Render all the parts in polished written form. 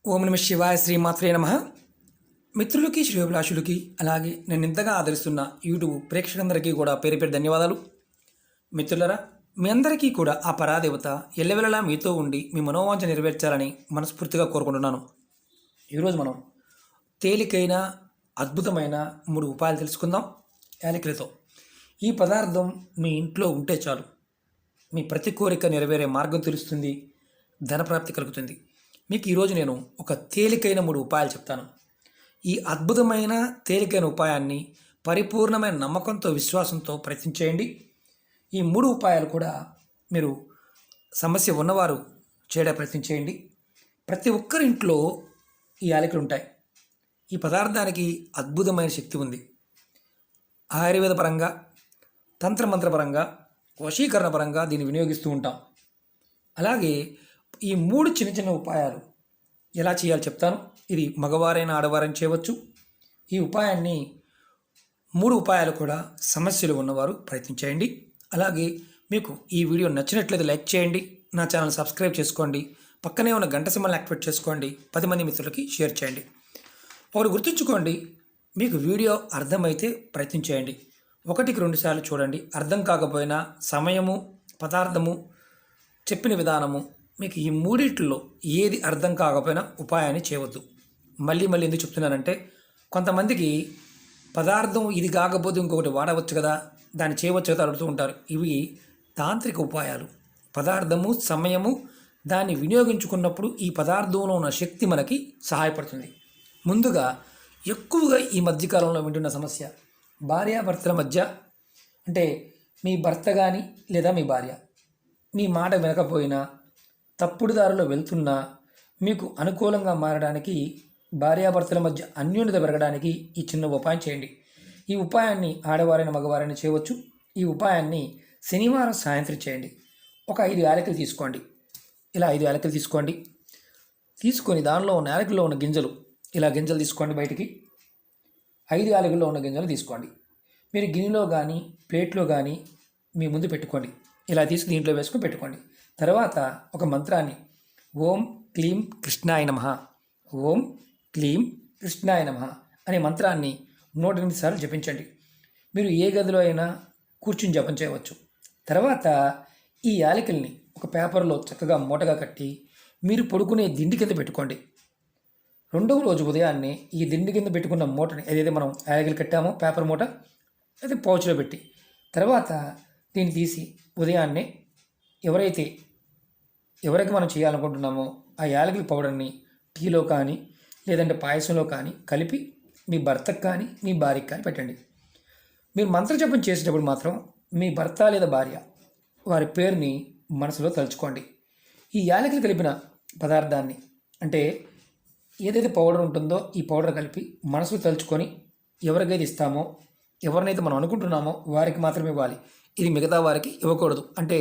ఓం నమ శివాయ శ్రీమాత్రే నమ. మిత్రులకి శ్రేయోభిలాషులకి అలాగే నేను ఇంతగా ఆదరిస్తున్న యూట్యూబ్ ప్రేక్షకులందరికీ కూడా పేరు పేరు ధన్యవాదాలు. మిత్రులరా, మీ అందరికీ కూడా ఆ పరాదేవత ఎల్లవెల్లలా మీతో ఉండి మీ మనోవాంఛ నెరవేర్చాలని మనస్ఫూర్తిగా కోరుకుంటున్నాను. ఈరోజు మనం తేలికైన అద్భుతమైన 3 ఉపాయాలు తెలుసుకుందాం యాలకులతో. ఈ పదార్థం మీ ఇంట్లో ఉంటే చాలు, మీ ప్రతి కోరిక నెరవేరే మార్గం తెలుస్తుంది, ధనప్రాప్తి కలుగుతుంది. మీకు ఈరోజు నేను ఒక తేలికైన 3 ఉపాయాలు చెప్తాను. ఈ అద్భుతమైన తేలికైన ఉపాయాన్ని పరిపూర్ణమైన నమ్మకంతో విశ్వాసంతో ప్రయత్నించేయండి. ఈ 3 ఉపాయాలు కూడా మీరు సమస్య ఉన్నవారు చేయడం ప్రయత్నించేయండి. ప్రతి ఒక్కరి ఇంట్లో ఈ యాలకులు ఉంటాయి. ఈ పదార్థానికి అద్భుతమైన శక్తి ఉంది. ఆయుర్వేద పరంగా, తంత్రమంత్రపరంగా, వశీకరణ పరంగా దీన్ని వినియోగిస్తూ ఉంటాం. అలాగే ఈ 3 చిన్న చిన్న ఉపాయాలు ఎలా చేయాలో చెప్తాను. ఇది మగవారైనా ఆడవారైనా చేయవచ్చు. ఈ ఉపాయాన్ని 3 ఉపాయాలు కూడా సమస్యలు ఉన్నవారు ప్రయత్నించేయండి. అలాగే మీకు ఈ వీడియో నచ్చినట్లయితే లైక్ చేయండి, నా ఛానల్ సబ్స్క్రైబ్ చేసుకోండి, పక్కనే ఉన్న గంట సింబల్ని యాక్టివేట్ చేసుకోండి, 10 మంది మిత్రులకి షేర్ చేయండి. ఒకటి గుర్తుంచుకోండి, మీకు వీడియో అర్థమైతే ప్రయత్నించేయండి. 1కి 2 సార్లు చూడండి. అర్థం కాకపోయినా సమయము, పదార్థము, చెప్పిన విధానము, మీకు ఈ 3 ఏది అర్థం కాకపోయినా ఉపాయాన్ని చేయవద్దు. మళ్ళీ ఎందుకు చెప్తున్నానంటే, కొంతమందికి పదార్థం ఇది కాకపోతే ఇంకొకటి వాడవచ్చు కదా, దాన్ని చేయవచ్చు కదా అడుగుతూ ఉంటారు. ఇవి తాంత్రిక ఉపాయాలు. పదార్థము, సమయము, దాన్ని వినియోగించుకున్నప్పుడు ఈ పదార్థంలో ఉన్న శక్తి మనకి సహాయపడుతుంది. ముందుగా ఎక్కువగా ఈ మధ్యకాలంలో వింటున్న సమస్య భార్యాభర్తల మధ్య, అంటే మీ భర్త కానీ లేదా మీ భార్య మీ మాట వినకపోయినా, తప్పుడు దారిలో వెళ్తున్నా, మీకు అనుకూలంగా మారడానికి, భార్యాభర్తల మధ్య అన్యోన్యత పెరగడానికి ఈ చిన్న ఉపాయం చేయండి. ఈ ఉపాయాన్ని ఆడవారైన మగవారైనా చేయవచ్చు. ఈ ఉపాయాన్ని శనివారం సాయంత్రం చేయండి. ఒక 5 యాలకులు తీసుకోండి. ఇలా 5 యాలకులు తీసుకొని దానిలో ఉన్న యాలకుల్లో ఉన్న గింజలు, ఇలా గింజలు తీసుకోండి బయటికి. 5 యాలకుల్లో ఉన్న గింజలు తీసుకోండి. మీరు గిన్నెలో కానీ ప్లేట్లో కానీ మీ ముందు పెట్టుకోండి. ఇలా తీసుకుని దీంట్లో వేసుకొని పెట్టుకోండి. తర్వాత ఒక మంత్రాన్ని ఓం క్లీం కృష్ణాయ నమః, ఓం క్లీం కృష్ణాయ నమః అనే మంత్రాన్ని 108 సార్లు జపించండి. మీరు ఏ గదిలో అయినా కూర్చుని జపం చేయవచ్చు. తర్వాత ఈ యాలకుల్ని ఒక పేపర్లో చక్కగా మూటగా కట్టి మీరు పడుకునే దిండి కింద పెట్టుకోండి. 2వ రోజు ఉదయాన్నే ఈ దిండి కింద పెట్టుకున్న మూటని, ఏదైతే మనం యాలకులు కట్టామో పేపర్ మూట, అయితే పౌచ్లో పెట్టి, తర్వాత దీన్ని తీసి ఉదయాన్నే ఎవరికి మనం చేయాలనుకుంటున్నామో ఆ యాలకుల పౌడర్ని టీలో కానీ లేదంటే పాయసంలో కానీ కలిపి మీ భర్తకు కానీ మీ భార్యకి కానీ పెట్టండి. మీరు మంత్రజపం చేసేటప్పుడు మాత్రం మీ భర్త లేదా భార్య వారి పేరుని మనసులో తలుచుకోండి. ఈ యాలకులు కలిపిన పదార్థాన్ని, అంటే ఏదైతే పౌడర్ ఉంటుందో ఈ పౌడర్ కలిపి మనసులో తలుచుకొని ఎవరికైతే ఇస్తామో, ఎవరినైతే మనం అనుకుంటున్నామో వారికి మాత్రమే ఇవ్వాలి. ఇది మిగతా వారికి ఇవ్వకూడదు. అంటే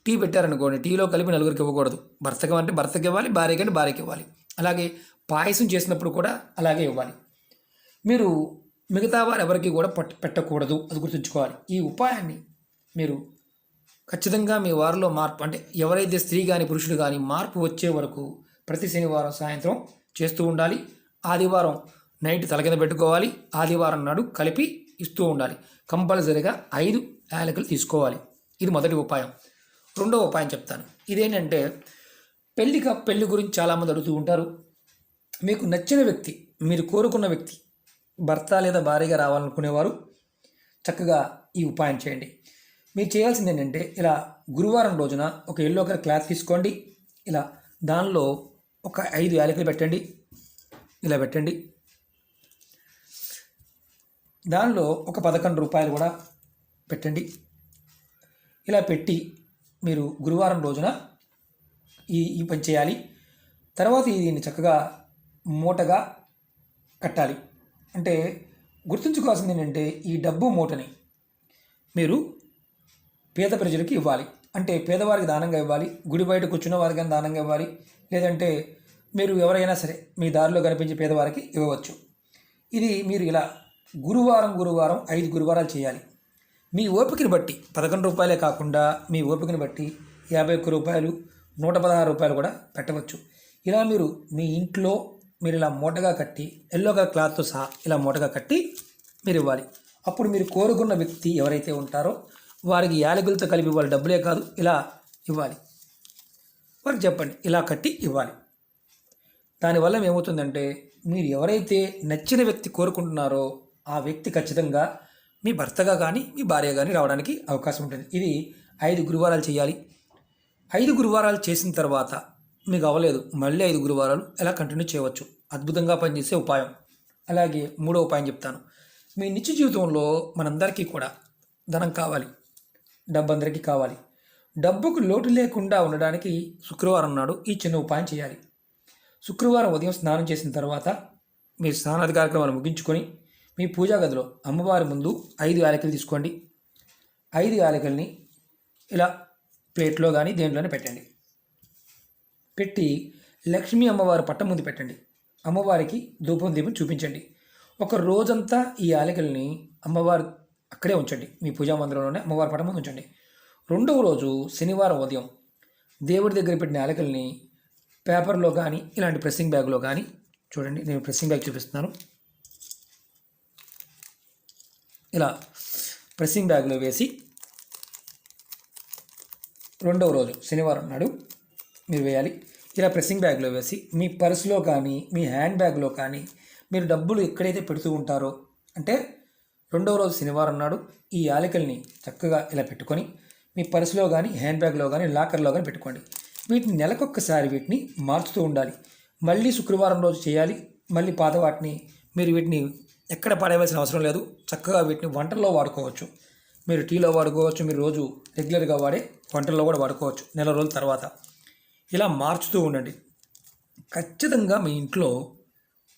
టీ పెట్టారనుకోండి, టీలో కలిపి నలుగురికి ఇవ్వకూడదు. భర్తకి అంటే భర్తకి ఇవ్వాలి, భార్యకి అంటే భార్యకి ఇవ్వాలి. అలాగే పాయసం చేసినప్పుడు కూడా అలాగే ఇవ్వాలి. మీరు మిగతా వారు ఎవరికి కూడా పెట్టకూడదు, అది గుర్తుంచుకోవాలి. ఈ ఉపాయాన్ని మీరు ఖచ్చితంగా మీ వారిలో మార్పు, అంటే ఎవరైతే స్త్రీ కానీ పురుషుడు కానీ మార్పు వచ్చే వరకు ప్రతి శనివారం సాయంత్రం చేస్తూ ఉండాలి. ఆదివారం నైట్ తల కింద పెట్టుకోవాలి. ఆదివారం నాడు కలిపి ఇస్తూ ఉండాలి. కంపల్సరీగా 5 యాలకులు తీసుకోవాలి. ఇది మొదటి ఉపాయం. 2వ ఉపాయం చెప్తాను. ఇదేంటంటే పెళ్లి గురించి చాలామంది అడుగుతూ ఉంటారు. మీకు నచ్చిన వ్యక్తి, మీరు కోరుకున్న వ్యక్తి భర్త లేదా భార్యగా రావాలనుకునేవారు చక్కగా ఈ ఉపాయం చేయండి. మీరు చేయాల్సింది ఏంటంటే, ఇలా గురువారం రోజున ఒక ఎల్లో కలర్ క్లాత్ తీసుకోండి. ఇలా దానిలో ఒక 5 యాలకులు పెట్టండి. ఇలా పెట్టండి. దానిలో ఒక 11 రూపాయలు కూడా పెట్టండి. ఇలా పెట్టి మీరు గురువారం రోజున ఈ పని చేయాలి. తర్వాత దీన్ని చక్కగా మూటగా కట్టాలి. అంటే గుర్తుంచుకోవాల్సింది ఏంటంటే, ఈ డబ్బు మూటని మీరు పేద ప్రజలకి ఇవ్వాలి. అంటే పేదవారికి దానంగా ఇవ్వాలి. గుడి బయట కూర్చున్న వారికి దానంగా ఇవ్వాలి. లేదంటే మీరు ఎవరైనా సరే మీ దారిలో కనిపించే పేదవారికి ఇవ్వవచ్చు. ఇది మీరు ఇలా గురువారం 5 గురువారాలు చేయాలి. మీ ఓపికని బట్టి 11 రూపాయలే కాకుండా మీ ఓపికని బట్టి 51 రూపాయలు, 116 రూపాయలు కూడా పెట్టవచ్చు. ఇలా మీరు మీ ఇంట్లో మీరు ఇలా మూటగా కట్టి ఎల్లో కలర్ క్లాత్తో సహా ఇలా మూటగా కట్టి మీరు ఇవ్వాలి. అప్పుడు మీరు కోరుకున్న వ్యక్తి ఎవరైతే ఉంటారో వారికి యాలకులతో కలిపి ఇవ్వాలి. డబ్బులే కాదు, ఇలా ఇవ్వాలి. వారికి చెప్పండి, ఇలా కట్టి ఇవ్వాలి. దానివల్ల ఏమవుతుందంటే మీరు ఎవరైతే నచ్చిన వ్యక్తి కోరుకుంటున్నారో ఆ వ్యక్తి ఖచ్చితంగా మీ భర్తగా కానీ మీ భార్య కానీ రావడానికి అవకాశం ఉంటుంది. ఇది 5 గురువారాలు చేయాలి. 5 గురువారాలు చేసిన తర్వాత మీకు అవ్వలేదు, మళ్ళీ 5 గురువారాలు ఎలా కంటిన్యూ చేయవచ్చు. అద్భుతంగా పనిచేసే ఉపాయం. అలాగే 3వ ఉపాయం చెప్తాను. మీ నిత్య జీవితంలో మనందరికీ కూడా ధనం కావాలి, డబ్బు అందరికీ కావాలి. డబ్బుకు లోటు లేకుండా ఉండడానికి శుక్రవారం నాడు ఈ చిన్న ఉపాయం చేయాలి. శుక్రవారం ఉదయం స్నానం చేసిన తర్వాత మీ స్నానాది కార్యక్రమాలు ముగించుకొని మీ పూజా గదిలో అమ్మవారి ముందు 5 యాలకులు తీసుకోండి. 5 యాలకుల్ని ఇలా ప్లేట్లో కానీ దేంట్లోనే పెట్టండి. పెట్టి లక్ష్మీ అమ్మవారి పట్టం ముందు పెట్టండి. అమ్మవారికి ధూపం దీపం చూపించండి. ఒక రోజంతా ఈ యాలకుల్ని అమ్మవారు అక్కడే ఉంచండి. మీ పూజా మందిరంలోనే అమ్మవారి పట్టం ముందు ఉంచండి. 2వ రోజు శనివారం ఉదయం దేవుడి దగ్గర పెట్టిన యాలకుల్ని పేపర్లో కానీ ఇలాంటి ప్రెస్సింగ్ బ్యాగ్లో కానీ, చూడండి నేను ప్రెస్సింగ్ బ్యాగ్ చూపిస్తున్నాను, ఇలా ప్రెస్సింగ్ బ్యాగ్లో వేసి 2వ రోజు శనివారం నాడు మీరు వేయాలి. ఇలా ప్రెస్సింగ్ బ్యాగ్లో వేసి మీ పర్సులో కానీ మీ హ్యాండ్ బ్యాగ్లో కానీ మీరు డబ్బులు ఎక్కడైతే పెడుతూ ఉంటారో, అంటే 2వ రోజు శనివారం నాడు ఈ యాలకుల్ని చక్కగా ఇలా పెట్టుకొని మీ పర్సులో కానీ హ్యాండ్ బ్యాగ్లో కానీ లాకర్లో కానీ పెట్టుకోండి. వీటిని నెలకొక్కసారి వీటిని మార్చుతూ ఉండాలి. మళ్ళీ శుక్రవారం రోజు చేయాలి. మళ్ళీ పాత వాటిని మీరు వీటిని ఎక్కడ పడేయవలసిన అవసరం లేదు. చక్కగా వీటిని వంటల్లో వాడుకోవచ్చు. మీరు టీలో వాడుకోవచ్చు, మీరు రోజు రెగ్యులర్గా వాడే వంటల్లో కూడా వాడుకోవచ్చు. నెల రోజుల తర్వాత ఇలా మార్చుతూ ఉండండి. ఖచ్చితంగా మీ ఇంట్లో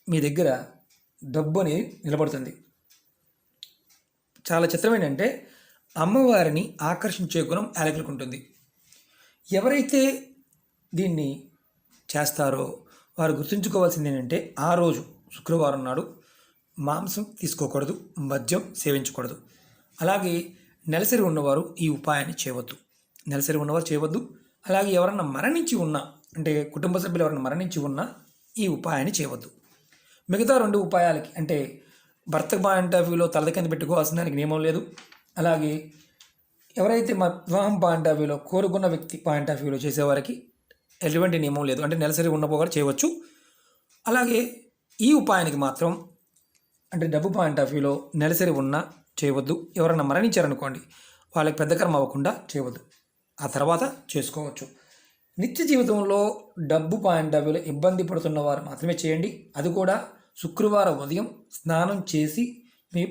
మీ దగ్గర డబ్బు అనేది నిలబడుతుంది. చాలా చిత్రం ఏంటంటే అమ్మవారిని ఆకర్షించే గుణం యాలకులకు ఉంటుంది. ఎవరైతే దీన్ని చేస్తారో వారు గుర్తుంచుకోవాల్సింది ఏంటంటే ఆ రోజు శుక్రవారం నాడు మాంసం తీసుకోకూడదు, మద్యం సేవించకూడదు. అలాగే నెలసరి ఉన్నవారు ఈ ఉపాయాన్ని చేయవద్దు. నెలసరి ఉన్నవారు చేయవద్దు. అలాగే ఎవరన్నా మరణించి ఉన్నా, అంటే కుటుంబ సభ్యులు ఎవరైనా మరణించి ఉన్నా ఈ ఉపాయాన్ని చేయవద్దు. మిగతా 2 ఉపాయాలకి, అంటే భర్త పాయింట్ ఆఫ్ వ్యూలో తల కింద పెట్టుకోవాల్సిన దానికి నియమం లేదు. అలాగే ఎవరైతే మా వివాహం పాయింట్ ఆఫ్ వ్యూలో కోరుకున్న వ్యక్తి పాయింట్ ఆఫ్ వ్యూలో చేసేవారికి ఎటువంటి నియమం లేదు, అంటే నెలసరి ఉన్నప్పుడు చేయవచ్చు. అలాగే ఈ ఉపాయానికి మాత్రం, అంటే డబ్బు పాయింట్ ఆఫ్ వ్యూలో నెలసరి ఉన్నా చేయవద్దు. ఎవరైనా మరణించారనుకోండి వాళ్ళకి పెద్ద కర్మ అవ్వకుండా చేయవద్దు, ఆ తర్వాత చేసుకోవచ్చు. నిత్య జీవితంలో డబ్బు పాయింట్ ఆఫ్ వ్యూలో ఇబ్బంది పడుతున్న వారు మాత్రమే చేయండి. అది కూడా శుక్రవారం ఉదయం స్నానం చేసి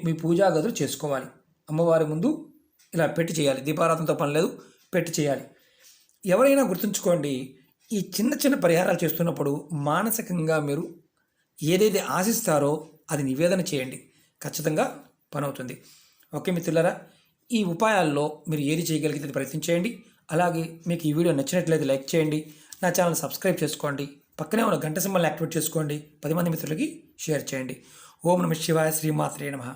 మీ పూజా గదులు చేసుకోవాలి. అమ్మవారి ముందు ఇలా పెట్టి చేయాలి. దీపారాధనతో పని లేదు, పెట్టి చేయాలి. ఎవరైనా గుర్తుంచుకోండి, ఈ చిన్న చిన్న పరిహారాలు చేస్తున్నప్పుడు మానసికంగా మీరు ఏదైతే ఆశిస్తారో అది నివేదన చేయండి. ఖచ్చితంగా పని అవుతుంది. ఓకే మిత్రులారా, ఈ ఉపాయాల్లో మీరు ఏది చేయగలిగితే ప్రయత్నం చేయండి. అలాగే మీకు ఈ వీడియో నచ్చినట్లయితే లైక్ చేయండి, నా ఛానల్ సబ్స్క్రైబ్ చేసుకోండి, పక్కనే ఉన్న గంట సింబల్ని యాక్టివేట్ చేసుకోండి, 10 మంది మిత్రులకి షేర్ చేయండి. ఓం నమః శివాయ, శ్రీమాత్రే నమః.